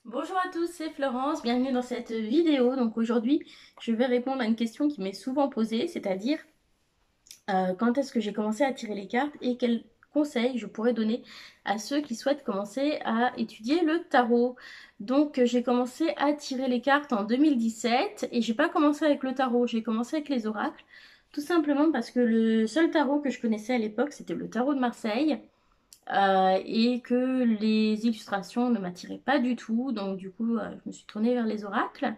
Bonjour à tous, c'est Florence, bienvenue dans cette vidéo. Donc aujourd'hui, je vais répondre à une question qui m'est souvent posée, c'est-à-dire quand est-ce que j'ai commencé à tirer les cartes et quels conseils je pourrais donner à ceux qui souhaitent commencer à étudier le tarot. Donc j'ai commencé à tirer les cartes en 2017 et j'ai pas commencé avec le tarot, j'ai commencé avec les oracles, tout simplement parce que le seul tarot que je connaissais à l'époque, c'était le tarot de Marseille. Et que les illustrations ne m'attiraient pas du tout, donc du coup je me suis tournée vers les oracles.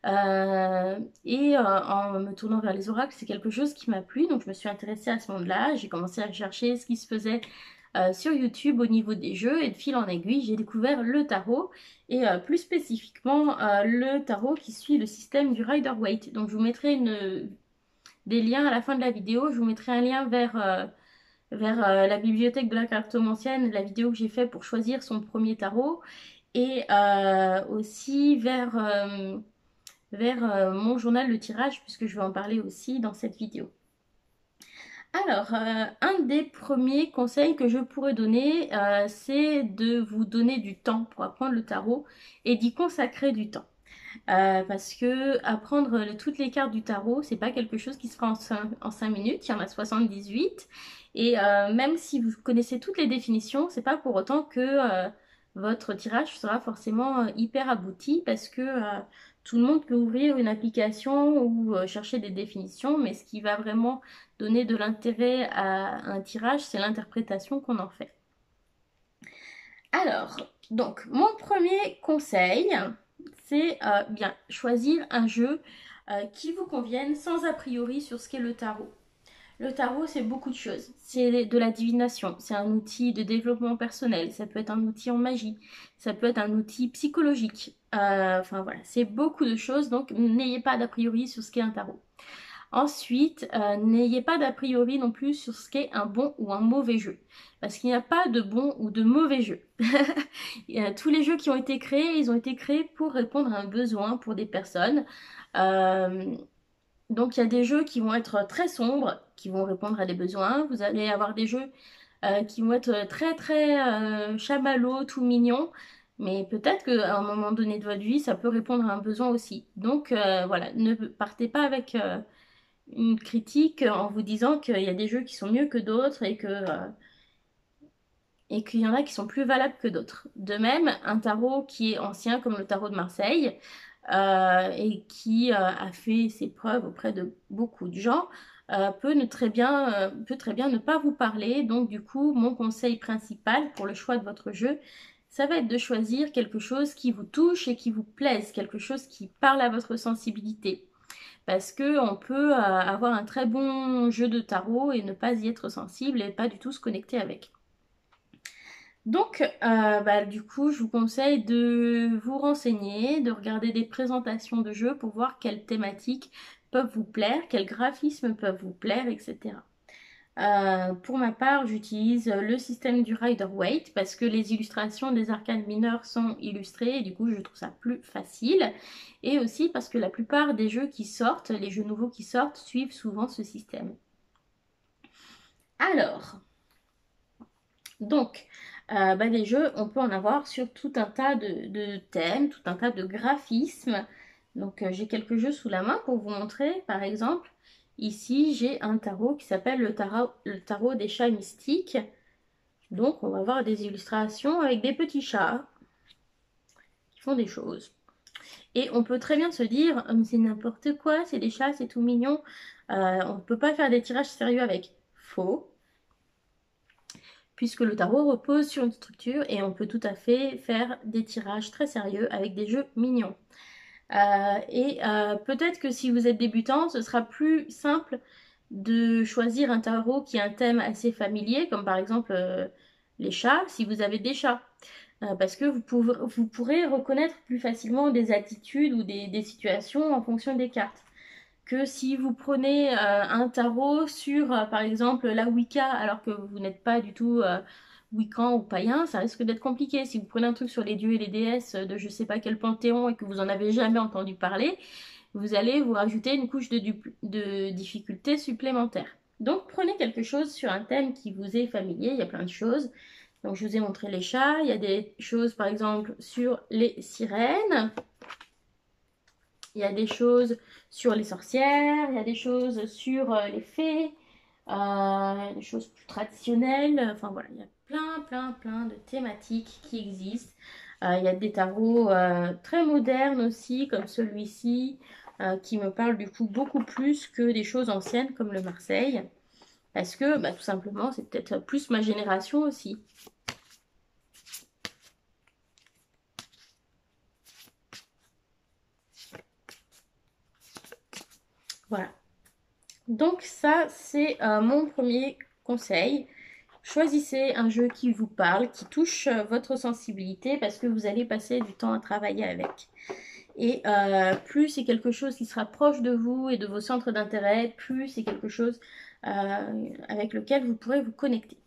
En me tournant vers les oracles, c'est quelque chose qui m'a plu, donc je me suis intéressée à ce monde-là. J'ai commencé à chercher ce qui se faisait sur YouTube au niveau des jeux, et de fil en aiguille, j'ai découvert le tarot, et plus spécifiquement le tarot qui suit le système du Rider-Waite. Donc je vous mettrai des liens à la fin de la vidéo, je vous mettrai un lien vers la bibliothèque de la cartomancienne, la vidéo que j'ai fait pour choisir son premier tarot, et aussi vers mon journal de tirage, puisque je vais en parler aussi dans cette vidéo. Alors, un des premiers conseils que je pourrais donner, c'est de vous donner du temps pour apprendre le tarot et d'y consacrer du temps. Parce que apprendre toutes les cartes du tarot, c'est pas quelque chose qui se fera en 5 minutes, il y en a 78. Et même si vous connaissez toutes les définitions, c'est pas pour autant que votre tirage sera forcément hyper abouti, parce que tout le monde peut ouvrir une application ou chercher des définitions, mais ce qui va vraiment donner de l'intérêt à un tirage, c'est l'interprétation qu'on en fait. Alors, donc, mon premier conseil, c'est bien choisir un jeu qui vous convienne sans a priori sur ce qu'est le tarot. Le tarot, c'est beaucoup de choses. C'est de la divination, c'est un outil de développement personnel, ça peut être un outil en magie, ça peut être un outil psychologique. Enfin voilà, c'est beaucoup de choses, donc n'ayez pas d'a priori sur ce qu'est un tarot. Ensuite, n'ayez pas d'a priori non plus sur ce qu'est un bon ou un mauvais jeu. Parce qu'il n'y a pas de bon ou de mauvais jeu. Tous les jeux qui ont été créés, ils ont été créés pour répondre à un besoin pour des personnes. Euh, donc il y a des jeux qui vont être très sombres, qui vont répondre à des besoins. Vous allez avoir des jeux qui vont être très très chamallows, tout mignons. Mais peut-être qu'à un moment donné de votre vie, ça peut répondre à un besoin aussi. Donc voilà, ne partez pas avec une critique en vous disant qu'il y a des jeux qui sont mieux que d'autres et qu'il y en a qui sont plus valables que d'autres. De même, un tarot qui est ancien comme le tarot de Marseille et qui a fait ses preuves auprès de beaucoup de gens peut très bien ne pas vous parler. Donc du coup, mon conseil principal pour le choix de votre jeu, ça va être de choisir quelque chose qui vous touche et qui vous plaise, quelque chose qui parle à votre sensibilité. Parce que on peut avoir un très bon jeu de tarot et ne pas y être sensible et pas du tout se connecter avec. Donc, du coup, je vous conseille de vous renseigner, de regarder des présentations de jeux pour voir quelles thématiques peuvent vous plaire, quels graphismes peuvent vous plaire, etc. Pour ma part, j'utilise le système du Rider-Waite parce que les illustrations des arcanes mineurs sont illustrées et du coup, je trouve ça plus facile. Et aussi parce que la plupart des jeux qui sortent, les jeux nouveaux qui sortent, suivent souvent ce système. Alors, donc, des jeux, on peut en avoir sur tout un tas de thèmes, tout un tas de graphismes. Donc, j'ai quelques jeux sous la main pour vous montrer. Par exemple, ici, j'ai un tarot qui s'appelle le tarot des chats mystiques. Donc, on va voir des illustrations avec des petits chats qui font des choses. Et on peut très bien se dire, c'est n'importe quoi, c'est des chats, c'est tout mignon. On ne peut pas faire des tirages sérieux avec. Faux. Puisque le tarot repose sur une structure et on peut tout à fait faire des tirages très sérieux avec des jeux mignons. Peut-être que si vous êtes débutant, ce sera plus simple de choisir un tarot qui a un thème assez familier, comme par exemple les chats, si vous avez des chats. Parce que vous pourrez reconnaître plus facilement des attitudes ou des situations en fonction des cartes. Que si vous prenez un tarot sur, par exemple, la Wicca, alors que vous n'êtes pas du tout Wiccan ou païen, ça risque d'être compliqué. Si vous prenez un truc sur les dieux et les déesses de je sais pas quel panthéon et que vous en avez jamais entendu parler, vous allez vous rajouter une couche de difficulté supplémentaire. Donc prenez quelque chose sur un thème qui vous est familier, il y a plein de choses. Donc je vous ai montré les chats, il y a des choses par exemple sur les sirènes, il y a des choses sur les sorcières, il y a des choses sur les fées, des choses plus traditionnelles, enfin voilà, il y a plein de thématiques qui existent. Il y a des tarots très modernes aussi, comme celui-ci, qui me parlent du coup beaucoup plus que des choses anciennes comme le Marseille. Parce que bah, tout simplement, c'est peut-être plus ma génération aussi. Voilà. Donc ça, c'est mon premier conseil. Choisissez un jeu qui vous parle, qui touche votre sensibilité parce que vous allez passer du temps à travailler avec. Et plus c'est quelque chose qui sera proche de vous et de vos centres d'intérêt, plus c'est quelque chose avec lequel vous pourrez vous connecter.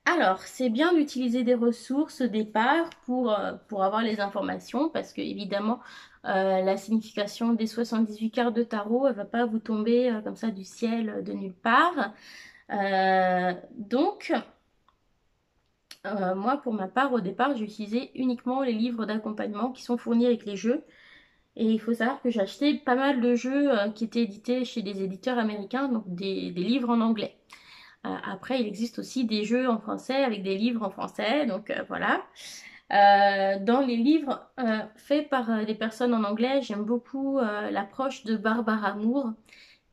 Alors, c'est bien d'utiliser des ressources au départ pour avoir les informations parce que évidemment, la signification des 78 cartes de tarot, elle ne va pas vous tomber comme ça du ciel de nulle part. Donc, moi, pour ma part, au départ, j'ai utilisé uniquement les livres d'accompagnement qui sont fournis avec les jeux. Et il faut savoir que j'ai acheté pas mal de jeux qui étaient édités chez des éditeurs américains, donc des livres en anglais. Après, il existe aussi des jeux en français avec des livres en français, donc voilà. Dans les livres faits par des personnes en anglais, j'aime beaucoup l'approche de Barbara Moore,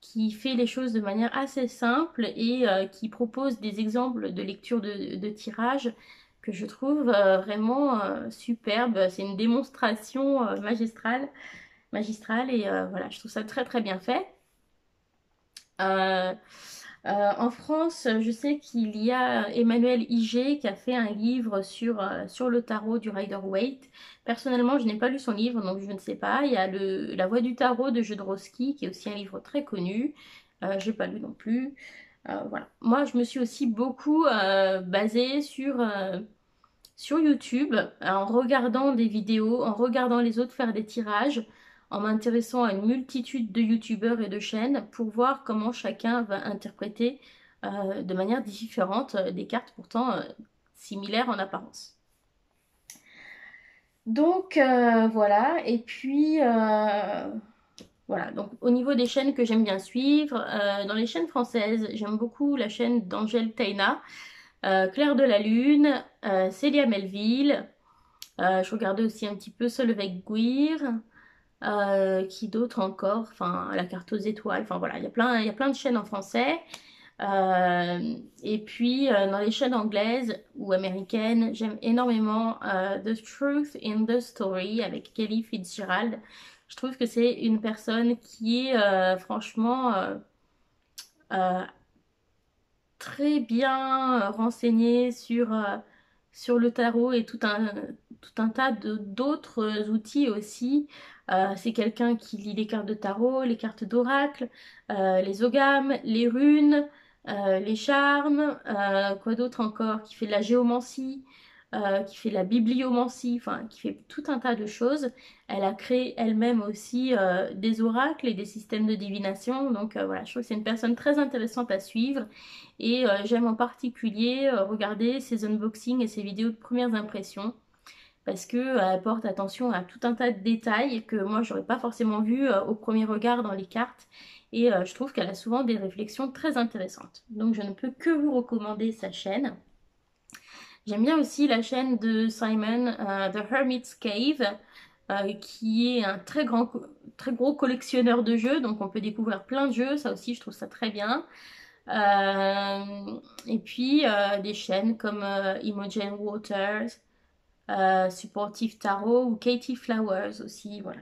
qui fait les choses de manière assez simple et qui propose des exemples de lecture de tirage que je trouve vraiment superbe. C'est une démonstration magistrale et voilà, je trouve ça très bien fait. En France, je sais qu'il y a Emmanuel Iger qui a fait un livre sur le tarot du Rider-Waite. Personnellement, je n'ai pas lu son livre, donc je ne sais pas. Il y a La Voix du tarot de Jodorowsky, qui est aussi un livre très connu. Je n'ai pas lu non plus. Voilà. Moi, je me suis aussi beaucoup basée sur YouTube, en regardant des vidéos, en regardant les autres faire des tirages, en m'intéressant à une multitude de youtubeurs et de chaînes pour voir comment chacun va interpréter de manière différente des cartes pourtant similaires en apparence. Donc voilà, et puis voilà, donc au niveau des chaînes que j'aime bien suivre, dans les chaînes françaises, j'aime beaucoup la chaîne d'Angèle Tayna, Claire de la Lune, Célia Melville. Je regardais aussi un petit peu Solveig Guir. Qui d'autre encore? Enfin, la carte aux étoiles. Enfin voilà, il y a plein de chaînes en français. Et puis dans les chaînes anglaises ou américaines, j'aime énormément The Truth in the Story avec Kelly Fitzgerald. Je trouve que c'est une personne qui est franchement euh, très bien renseignée sur le tarot et tout un tas d'autres outils aussi. C'est quelqu'un qui lit les cartes de tarot, les cartes d'oracle, les ogames, les runes, les charmes, quoi d'autre encore, qui fait de la géomancie, qui fait de la bibliomancie, enfin qui fait tout un tas de choses. Elle a créé elle-même aussi des oracles et des systèmes de divination. Donc voilà, je trouve que c'est une personne très intéressante à suivre. Et j'aime en particulier regarder ses unboxings et ses vidéos de premières impressions parce qu'elle porte attention à tout un tas de détails que moi j'aurais pas forcément vu au premier regard dans les cartes. Et je trouve qu'elle a souvent des réflexions très intéressantes. Donc je ne peux que vous recommander sa chaîne. J'aime bien aussi la chaîne de Simon, The Hermit's Cave, qui est un très gros collectionneur de jeux. Donc on peut découvrir plein de jeux, ça aussi je trouve ça très bien. Et puis des chaînes comme Imogen Waters, Supportive Tarot ou Katie Flowers aussi, voilà,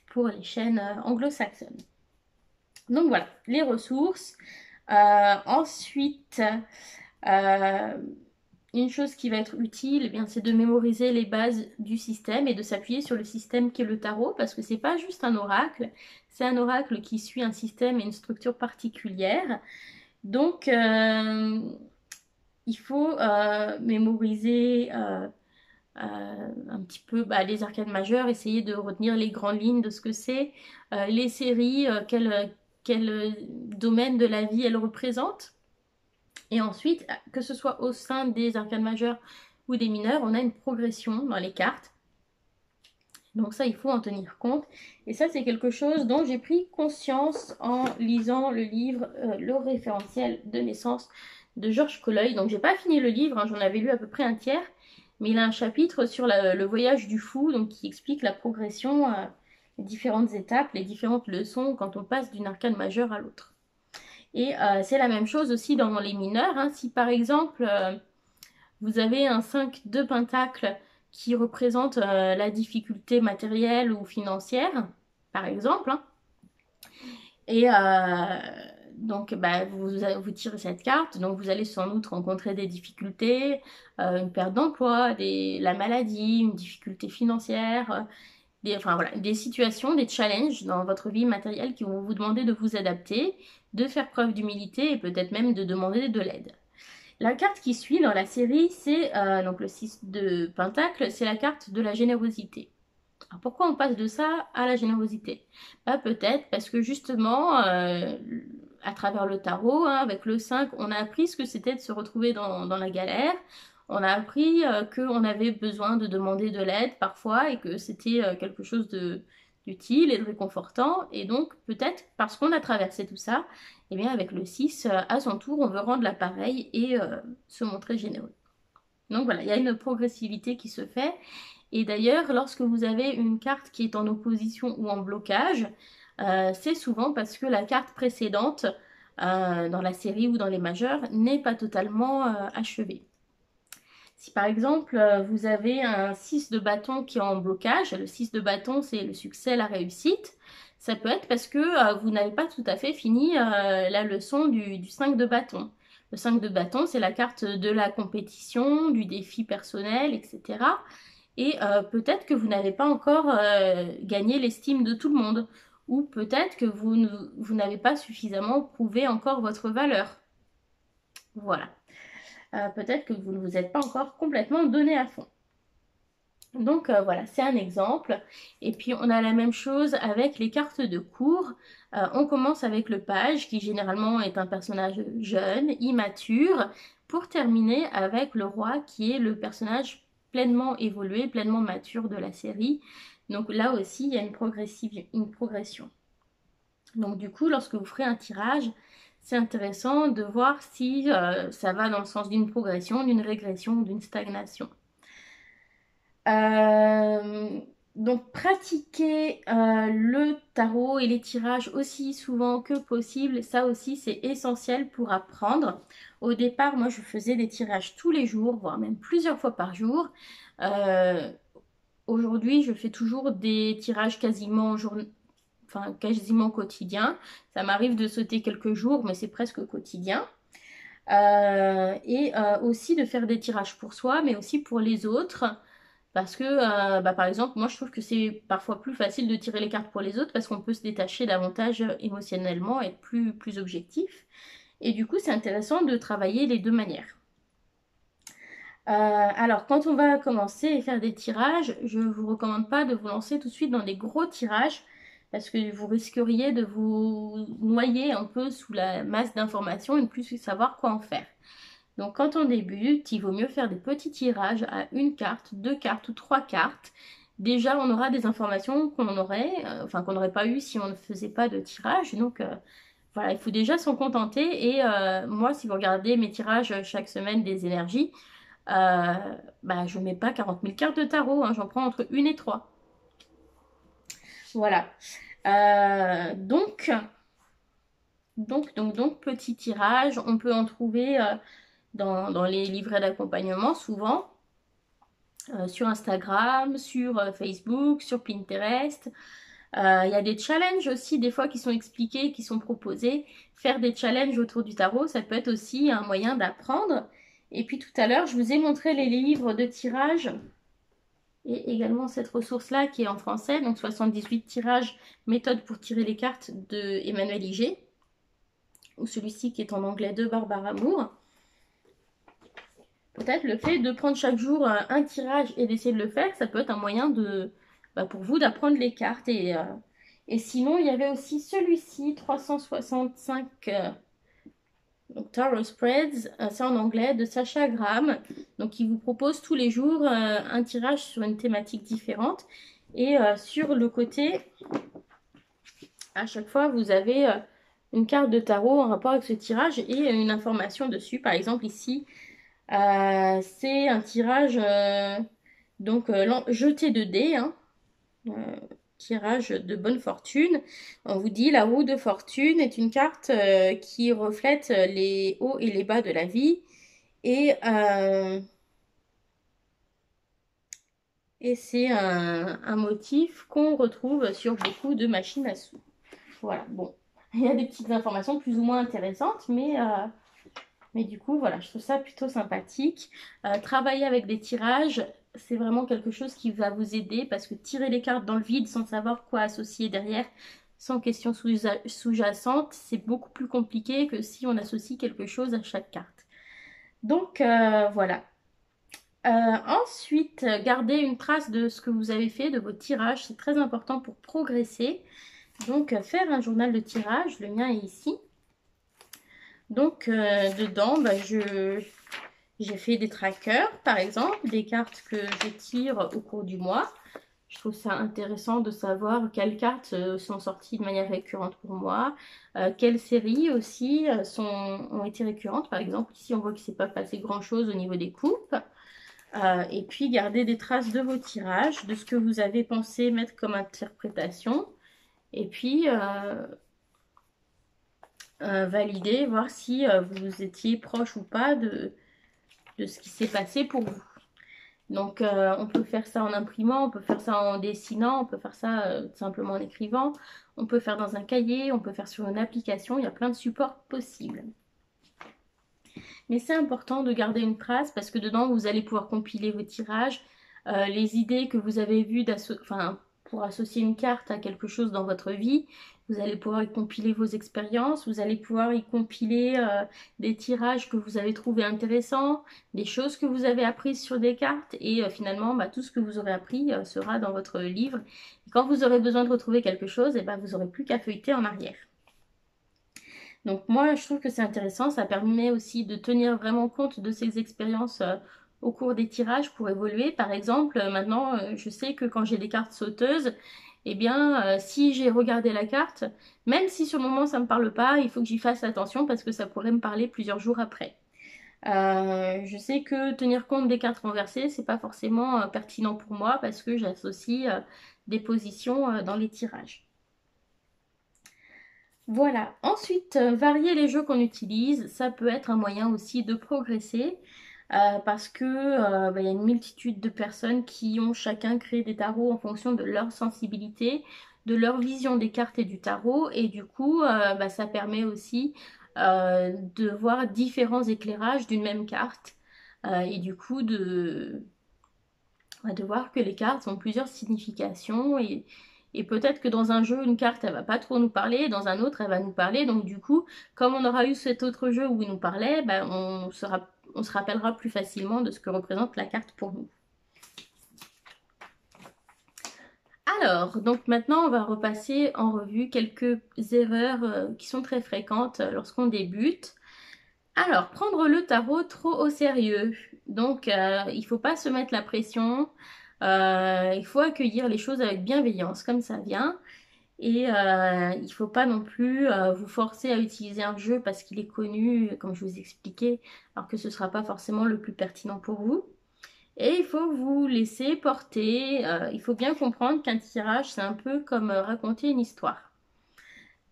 pour les chaînes anglo-saxonnes. Donc voilà, les ressources. Ensuite, une chose qui va être utile, eh bien, c'est de mémoriser les bases du système et de s'appuyer sur le système qui est le tarot, parce que c'est pas juste un oracle, c'est un oracle qui suit un système et une structure particulière. Donc, il faut mémoriser un petit peu les arcanes majeures, essayer de retenir les grandes lignes de ce que c'est, les séries, quel domaine de la vie elles représentent. Et ensuite, que ce soit au sein des arcanes majeures ou des mineurs, on a une progression dans les cartes. Donc ça, il faut en tenir compte. Et ça, c'est quelque chose dont j'ai pris conscience en lisant le livre Le référentiel de naissance de Georges Coleuil. Donc j'ai pas fini le livre, hein, j'en avais lu à peu près un tiers, mais il a un chapitre sur le voyage du fou, donc qui explique la progression, les différentes étapes, les différentes leçons quand on passe d'une arcane majeure à l'autre. Et c'est la même chose aussi dans les mineurs, hein. Si par exemple vous avez un 5 de pentacle qui représente la difficulté matérielle ou financière, par exemple, hein, et donc bah, vous tirez cette carte, donc vous allez sans doute rencontrer des difficultés, une perte d'emploi, la maladie, une difficulté financière, enfin, voilà, des situations, des challenges dans votre vie matérielle qui vont vous demander de vous adapter, de faire preuve d'humilité et peut-être même de demander de l'aide. La carte qui suit dans la série, c'est donc le 6 de Pentacle, c'est la carte de la générosité. Alors pourquoi on passe de ça à la générosité? Bah, peut-être parce que justement, à travers le tarot, hein, avec le 5, on a appris ce que c'était de se retrouver dans la galère. On a appris qu'on avait besoin de demander de l'aide parfois et que c'était quelque chose d'utile et de réconfortant. Et donc, peut-être parce qu'on a traversé tout ça, et bien avec le 6, à son tour, on veut rendre l'appareil et se montrer généreux. Donc voilà, il y a une progressivité qui se fait. Et d'ailleurs, lorsque vous avez une carte qui est en opposition ou en blocage, c'est souvent parce que la carte précédente, dans la série ou dans les majeurs, n'est pas totalement achevée. Si par exemple, vous avez un 6 de bâton qui est en blocage, le 6 de bâton, c'est le succès, la réussite, ça peut être parce que vous n'avez pas tout à fait fini la leçon du 5 de bâton. Le 5 de bâton, c'est la carte de la compétition, du défi personnel, etc. Et peut-être que vous n'avez pas encore gagné l'estime de tout le monde. Ou peut-être que vous n'avez pas suffisamment prouvé encore votre valeur. Voilà. Peut-être que vous ne vous êtes pas encore complètement donné à fond. Donc voilà, c'est un exemple. Et puis on a la même chose avec les cartes de cours. On commence avec le page, qui généralement est un personnage jeune, immature, pour terminer avec le roi, qui est le personnage pleinement évolué, pleinement mature de la série. Donc là aussi, il y a une progression. Donc du coup, lorsque vous ferez un tirage, c'est intéressant de voir si ça va dans le sens d'une progression, d'une régression ou d'une stagnation. Donc pratiquer le tarot et les tirages aussi souvent que possible, ça aussi c'est essentiel pour apprendre. Au départ, moi je faisais des tirages tous les jours, voire même plusieurs fois par jour. Aujourd'hui, je fais toujours des tirages quasiment quotidiens. Ça m'arrive de sauter quelques jours, mais c'est presque quotidien. Et aussi de faire des tirages pour soi, mais aussi pour les autres. Parce que, par exemple, moi je trouve que c'est parfois plus facile de tirer les cartes pour les autres parce qu'on peut se détacher davantage émotionnellement, être plus objectif. Et du coup, c'est intéressant de travailler les deux manières. Alors, quand on va commencer et faire des tirages, je ne vous recommande pas de vous lancer tout de suite dans des gros tirages parce que vous risqueriez de vous noyer un peu sous la masse d'informations et ne plus savoir quoi en faire. Donc quand on débute, il vaut mieux faire des petits tirages à une carte, deux cartes ou trois cartes. Déjà, on aura des informations qu'on n'aurait pas eu si on ne faisait pas de tirage. Donc voilà, il faut déjà s'en contenter. Et moi, si vous regardez mes tirages chaque semaine des énergies, je ne mets pas 40 000 cartes de tarot, hein, j'en prends entre 1 et 3. Voilà. Donc, petit tirage, on peut en trouver dans les livrets d'accompagnement souvent, sur Instagram, sur Facebook, sur Pinterest. Il y a des challenges aussi des fois qui sont expliqués, qui sont proposés. Faire des challenges autour du tarot, ça peut être aussi un moyen d'apprendre. Et puis tout à l'heure, je vous ai montré les livres de tirage et également cette ressource-là qui est en français, donc 78 tirages, méthode pour tirer les cartes de Emmanuel Iger, ou celui-ci qui est en anglais de Barbara Moore. Peut-être le fait de prendre chaque jour un tirage et d'essayer de le faire, ça peut être un moyen pour vous d'apprendre les cartes. Et sinon, il y avait aussi celui-ci, 365 Donc Tarot Spreads, c'est en anglais, de Sacha Graham. Donc il vous propose tous les jours un tirage sur une thématique différente. Et sur le côté, à chaque fois, vous avez une carte de tarot en rapport avec ce tirage et une information dessus. Par exemple, ici, c'est un tirage, donc jeté de dés, hein, euh, tirage de bonne fortune. On vous dit la roue de fortune est une carte qui reflète les hauts et les bas de la vie. Et c'est un motif qu'on retrouve sur beaucoup de machines à sous. Voilà, bon. Il y a des petites informations plus ou moins intéressantes, mais du coup, voilà, je trouve ça plutôt sympathique. Travailler avec des tirages, c'est vraiment quelque chose qui va vous aider parce que tirer les cartes dans le vide sans savoir quoi associer derrière, sans question sous-jacente, c'est beaucoup plus compliqué que si on associe quelque chose à chaque carte. Donc, voilà. Ensuite, gardez une trace de ce que vous avez fait, de vos tirages, c'est très important pour progresser. Donc, faire un journal de tirage, le mien est ici. Donc, dedans, j'ai fait des trackers, par exemple, des cartes que je tire au cours du mois. Je trouve ça intéressant de savoir quelles cartes sont sorties de manière récurrente pour moi, quelles séries aussi ont été récurrentes. Par exemple, ici, on voit qu'il ne s'est pas passé grand-chose au niveau des coupes. Et puis, gardez des traces de vos tirages, de ce que vous avez pensé mettre comme interprétation. Et puis, valider, voir si vous étiez proche ou pas de ce qui s'est passé pour vous. Donc, on peut faire ça en imprimant, on peut faire ça en dessinant, on peut faire ça simplement en écrivant, on peut faire dans un cahier, on peut faire sur une application, il y a plein de supports possibles. Mais c'est important de garder une trace parce que dedans, vous allez pouvoir compiler vos tirages, les idées que vous avez vues pour associer une carte à quelque chose dans votre vie. Vous allez pouvoir y compiler vos expériences, vous allez pouvoir y compiler des tirages que vous avez trouvés intéressants, des choses que vous avez apprises sur des cartes et finalement tout ce que vous aurez appris sera dans votre livre. Et quand vous aurez besoin de retrouver quelque chose, vous n'aurez plus qu'à feuilleter en arrière. Donc moi, je trouve que c'est intéressant. Ça permet aussi de tenir vraiment compte de ces expériences au cours des tirages pour évoluer. Par exemple, maintenant, je sais que quand j'ai des cartes sauteuses, eh bien, si j'ai regardé la carte, même si sur le moment ça ne me parle pas, il faut que j'y fasse attention parce que ça pourrait me parler plusieurs jours après. Je sais que tenir compte des cartes renversées, c'est pas forcément pertinent pour moi parce que j'associe des positions dans les tirages. Voilà. Ensuite, varier les jeux qu'on utilise, ça peut être un moyen aussi de progresser parce que il y a une multitude de personnes qui ont chacun créé des tarots en fonction de leur sensibilité, de leur vision des cartes et du tarot, et du coup, ça permet aussi de voir différents éclairages d'une même carte et du coup de voir que les cartes ont plusieurs significations et peut-être que dans un jeu, une carte, elle va pas trop nous parler, dans un autre, elle va nous parler. Donc du coup, comme on aura eu cet autre jeu où il nous parlait, on se rappellera plus facilement de ce que représente la carte pour nous. Alors, donc maintenant, on va repasser en revue quelques erreurs qui sont très fréquentes lorsqu'on débute. Alors, prendre le tarot trop au sérieux. Donc, il ne faut pas se mettre la pression. Il faut accueillir les choses avec bienveillance, comme ça vient. Et il ne faut pas non plus vous forcer à utiliser un jeu parce qu'il est connu, comme je vous expliquais, alors que ce ne sera pas forcément le plus pertinent pour vous. Et il faut vous laisser porter. Il faut bien comprendre qu'un tirage, c'est un peu comme raconter une histoire.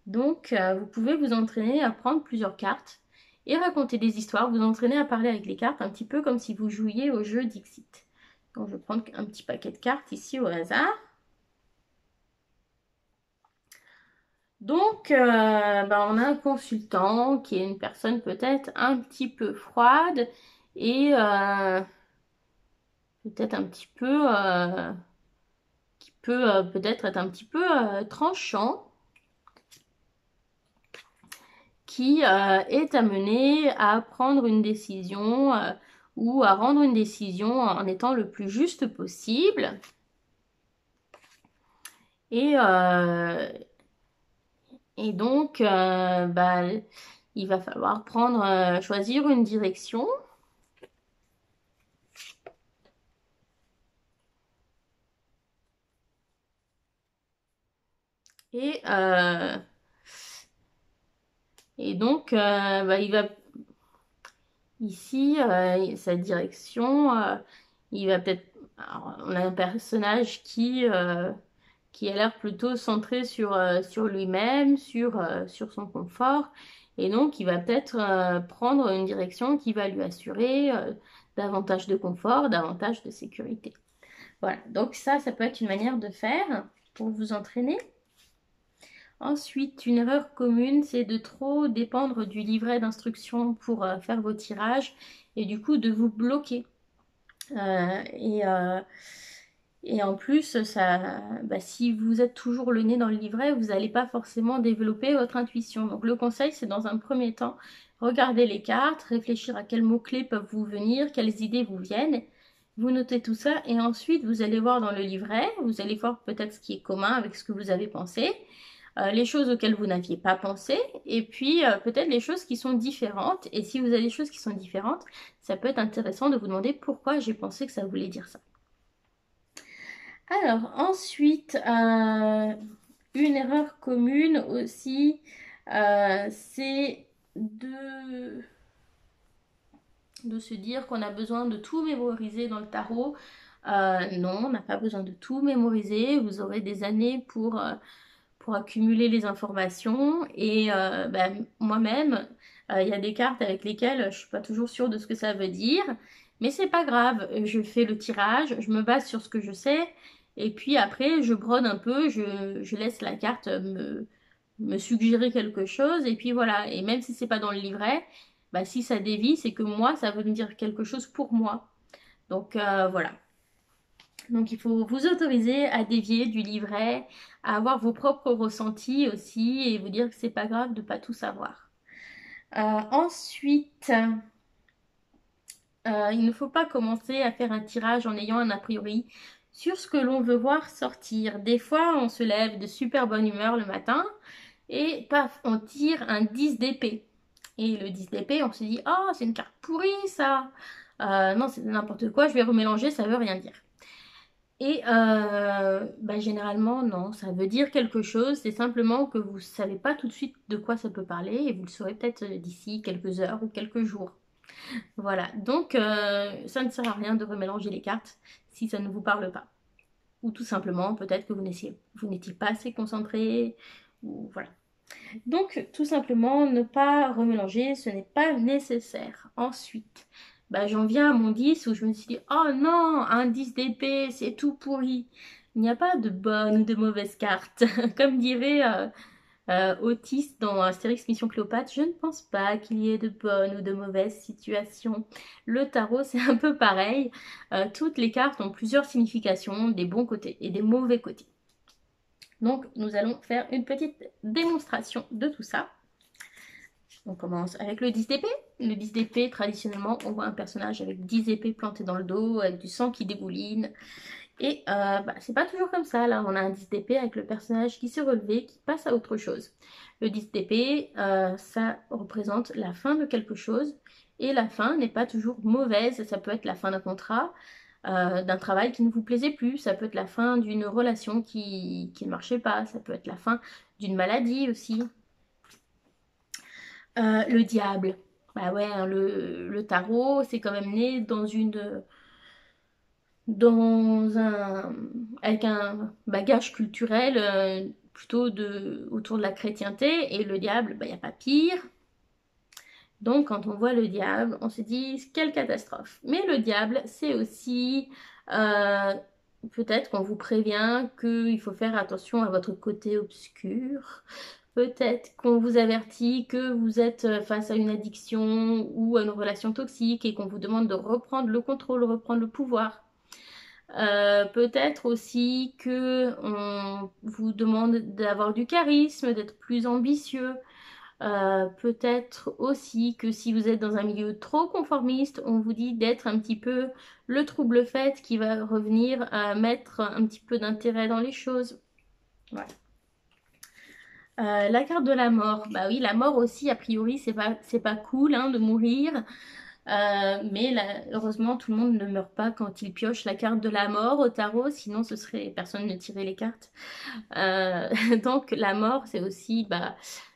Donc, vous pouvez vous entraîner à prendre plusieurs cartes et raconter des histoires, vous entraîner à parler avec les cartes, un petit peu comme si vous jouiez au jeu Dixit. Donc, je vais prendre un petit paquet de cartes ici au hasard. Donc, on a un consultant qui est une personne peut-être un petit peu froide et peut-être un petit peu, qui peut peut-être être un petit peu tranchant, qui est amené à prendre une décision ou à rendre une décision en étant le plus juste possible. Et donc, il va falloir choisir une direction. Et, donc, il va ici, sa direction, il va peut-être... On a un personnage qui a l'air plutôt centré sur lui-même, sur son confort. Et donc, il va peut-être prendre une direction qui va lui assurer davantage de confort, davantage de sécurité. Voilà, donc ça peut être une manière de faire pour vous entraîner. Ensuite, une erreur commune, c'est de trop dépendre du livret d'instructions pour faire vos tirages et du coup de vous bloquer. Et en plus, si vous êtes toujours le nez dans le livret, vous n'allez pas forcément développer votre intuition. Donc le conseil, c'est dans un premier temps, regarder les cartes, réfléchir à quels mots-clés peuvent vous venir, quelles idées vous viennent. Vous notez tout ça et ensuite, vous allez voir dans le livret, vous allez voir peut-être ce qui est commun avec ce que vous avez pensé, les choses auxquelles vous n'aviez pas pensé, et puis peut-être les choses qui sont différentes. Et si vous avez des choses qui sont différentes, ça peut être intéressant de vous demander pourquoi j'ai pensé que ça voulait dire ça. Alors, ensuite, une erreur commune aussi, c'est de se dire qu'on a besoin de tout mémoriser dans le tarot. Non, on n'a pas besoin de tout mémoriser. Vous aurez des années pour accumuler les informations. Et moi-même, il y a des cartes avec lesquelles je ne suis pas toujours sûre de ce que ça veut dire. Mais c'est pas grave, je fais le tirage, je me base sur ce que je sais. Et puis après, je brode un peu, je laisse la carte me suggérer quelque chose. Et puis voilà, et même si c'est pas dans le livret, si ça dévie, c'est que moi, ça veut me dire quelque chose pour moi. Donc voilà. Donc il faut vous autoriser à dévier du livret, à avoir vos propres ressentis aussi et vous dire que c'est pas grave de pas tout savoir. Ensuite, il ne faut pas commencer à faire un tirage en ayant un a priori sur ce que l'on veut voir sortir. Des fois, on se lève de super bonne humeur le matin et paf, on tire un 10 d'épée. Et le 10 d'épée, on se dit « Oh, c'est une carte pourrie ça !» Non, c'est n'importe quoi, je vais remélanger, ça veut rien dire. Et généralement, non, ça veut dire quelque chose, c'est simplement que vous ne savez pas tout de suite de quoi ça peut parler et vous le saurez peut-être d'ici quelques heures ou quelques jours. Voilà, donc ça ne sert à rien de remélanger les cartes si ça ne vous parle pas. Ou tout simplement, peut-être que vous n'étiez pas assez concentré, ou voilà. Donc, tout simplement, ne pas remélanger, ce n'est pas nécessaire. Ensuite, j'en viens à mon 10 où je me suis dit, oh non, un 10 d'épée, c'est tout pourri. Il n'y a pas de bonnes ou de mauvaises cartes. Comme dirait Otis dans Astérix Mission Cléopâtre, je ne pense pas qu'il y ait de bonnes ou de mauvaises situations. Le tarot, c'est un peu pareil. Toutes les cartes ont plusieurs significations, des bons côtés et des mauvais côtés. Donc, nous allons faire une petite démonstration de tout ça. On commence avec le 10 d'épée. Le 10 d'épée, traditionnellement, on voit un personnage avec 10 épées plantées dans le dos, avec du sang qui dégouline. Et c'est pas toujours comme ça. Là, on a un 10 d'épée avec le personnage qui s'est relevé, qui passe à autre chose. Le 10 d'épée, ça représente la fin de quelque chose. Et la fin n'est pas toujours mauvaise. Ça peut être la fin d'un contrat, d'un travail qui ne vous plaisait plus. Ça peut être la fin d'une relation qui ne marchait pas. Ça peut être la fin d'une maladie aussi. Le diable. Bah ouais, hein, le tarot, c'est quand même né avec un bagage culturel plutôt autour de la chrétienté. Et le diable, il n'y a pas pire. Donc quand on voit le diable, on se dit quelle catastrophe. Mais le diable, c'est aussi peut-être qu'on vous prévient qu'il faut faire attention à votre côté obscur. Peut-être qu'on vous avertit que vous êtes face à une addiction ou à une relation toxique et qu'on vous demande de reprendre le contrôle, reprendre le pouvoir. Peut-être aussi que on vous demande d'avoir du charisme, d'être plus ambitieux. Peut-être aussi que si vous êtes dans un milieu trop conformiste, on vous dit d'être un petit peu le trouble-fête qui va revenir à mettre un petit peu d'intérêt dans les choses. Voilà. La carte de la mort, bah oui, la mort aussi, a priori, c'est pas cool hein, de mourir. Mais heureusement, tout le monde ne meurt pas quand il pioche la carte de la mort au tarot, sinon ce serait personne ne tirait les cartes. Donc la mort, c'est aussi bah,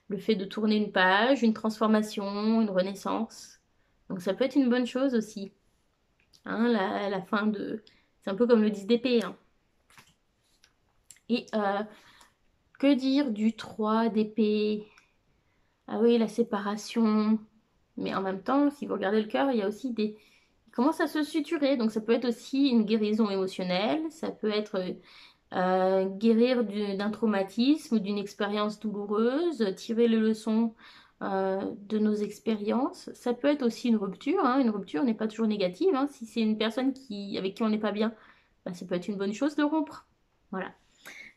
le fait de tourner une page, une transformation, une renaissance. Donc ça peut être une bonne chose aussi. Hein, la fin de... C'est un peu comme le 10 d'épée. Hein. Et que dire du 3 d'épée? Ah oui, la séparation. Mais en même temps, si vous regardez le cœur, il y a aussi des... Il commence à se suturer. Donc ça peut être aussi une guérison émotionnelle. Ça peut être guérir d'un traumatisme ou d'une expérience douloureuse, tirer les leçons de nos expériences. Ça peut être aussi une rupture. Hein. Une rupture n'est pas toujours négative. Hein. Si c'est une personne avec qui on n'est pas bien, bah, ça peut être une bonne chose de rompre. Voilà.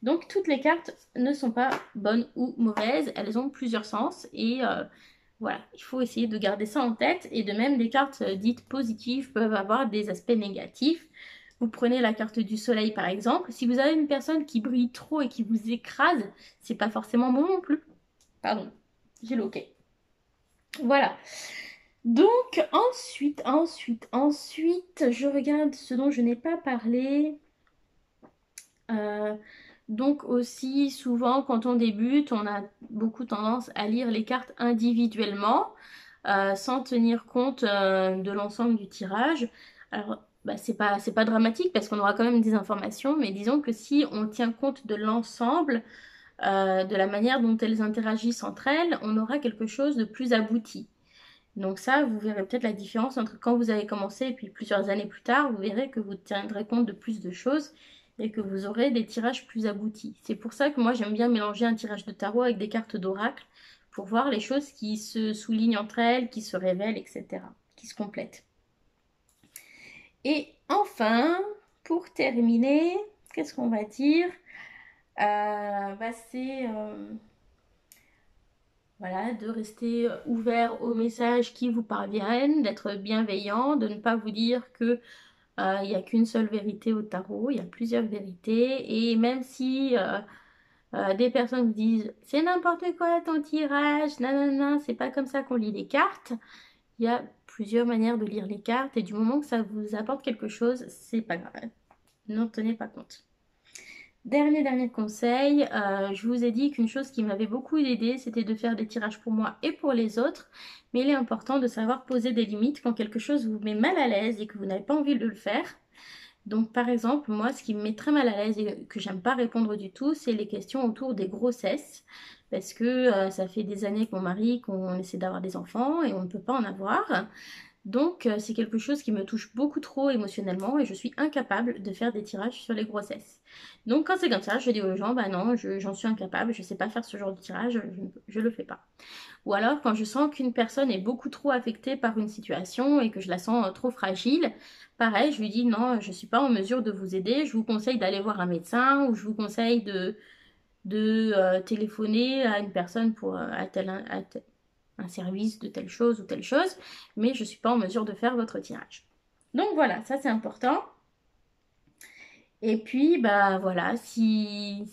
Donc toutes les cartes ne sont pas bonnes ou mauvaises. Elles ont plusieurs sens et voilà, il faut essayer de garder ça en tête. Et de même, les cartes dites positives peuvent avoir des aspects négatifs. Vous prenez la carte du soleil par exemple. Si vous avez une personne qui brille trop et qui vous écrase, c'est pas forcément bon non plus. Pardon, j'ai loqué. Voilà. Donc ensuite, je regarde ce dont je n'ai pas parlé. Donc aussi, souvent, quand on débute, on a beaucoup tendance à lire les cartes individuellement, sans tenir compte de l'ensemble du tirage. Alors, bah, c'est pas dramatique parce qu'on aura quand même des informations, mais disons que si on tient compte de l'ensemble, de la manière dont elles interagissent entre elles, on aura quelque chose de plus abouti. Donc ça, vous verrez peut-être la différence entre quand vous avez commencé et puis plusieurs années plus tard, vous verrez que vous tiendrez compte de plus de choses et que vous aurez des tirages plus aboutis. C'est pour ça que moi j'aime bien mélanger un tirage de tarot avec des cartes d'oracle pour voir les choses qui se soulignent entre elles, qui se révèlent, etc., qui se complètent. Et enfin, pour terminer, qu'est-ce qu'on va dire c'est voilà, de rester ouvert aux messages qui vous parviennent, d'être bienveillant, de ne pas vous dire que il n'y a qu'une seule vérité au tarot, il y a plusieurs vérités. Et même si des personnes vous disent c'est n'importe quoi ton tirage, nanana, c'est pas comme ça qu'on lit les cartes, il y a plusieurs manières de lire les cartes et du moment que ça vous apporte quelque chose, c'est pas grave. N'en tenez pas compte. Dernier conseil, je vous ai dit qu'une chose qui m'avait beaucoup aidé, c'était de faire des tirages pour moi et pour les autres. Mais il est important de savoir poser des limites quand quelque chose vous met mal à l'aise et que vous n'avez pas envie de le faire. Donc par exemple, moi ce qui me met très mal à l'aise et que j'aime pas répondre du tout, c'est les questions autour des grossesses. Parce que ça fait des années que mon mari, qu'on essaie d'avoir des enfants et on ne peut pas en avoir. Donc c'est quelque chose qui me touche beaucoup trop émotionnellement et je suis incapable de faire des tirages sur les grossesses. Donc quand c'est comme ça, je dis aux gens, bah non, j'en suis incapable, je sais pas faire ce genre de tirage, je le fais pas. Ou alors quand je sens qu'une personne est beaucoup trop affectée par une situation et que je la sens trop fragile, pareil, je lui dis non, je suis pas en mesure de vous aider, je vous conseille d'aller voir un médecin ou je vous conseille de téléphoner à une personne pour un service de telle chose ou telle chose, mais je ne suis pas en mesure de faire votre tirage. Donc voilà, ça c'est important. Et puis, bah voilà, si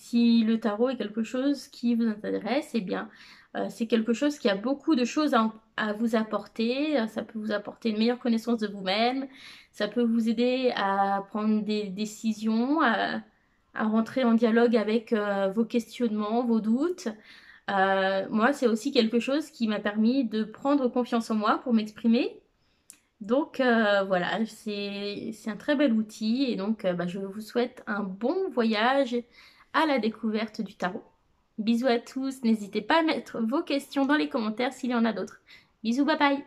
le tarot est quelque chose qui vous intéresse, eh bien, c'est quelque chose qui a beaucoup de choses à vous apporter. Ça peut vous apporter une meilleure connaissance de vous-même. Ça peut vous aider à prendre des décisions, à rentrer en dialogue avec vos questionnements, vos doutes. Moi, c'est aussi quelque chose qui m'a permis de prendre confiance en moi pour m'exprimer. Donc voilà, c'est un très bel outil et donc je vous souhaite un bon voyage à la découverte du tarot. Bisous à tous, n'hésitez pas à mettre vos questions dans les commentaires s'il y en a d'autres. Bisous, bye bye!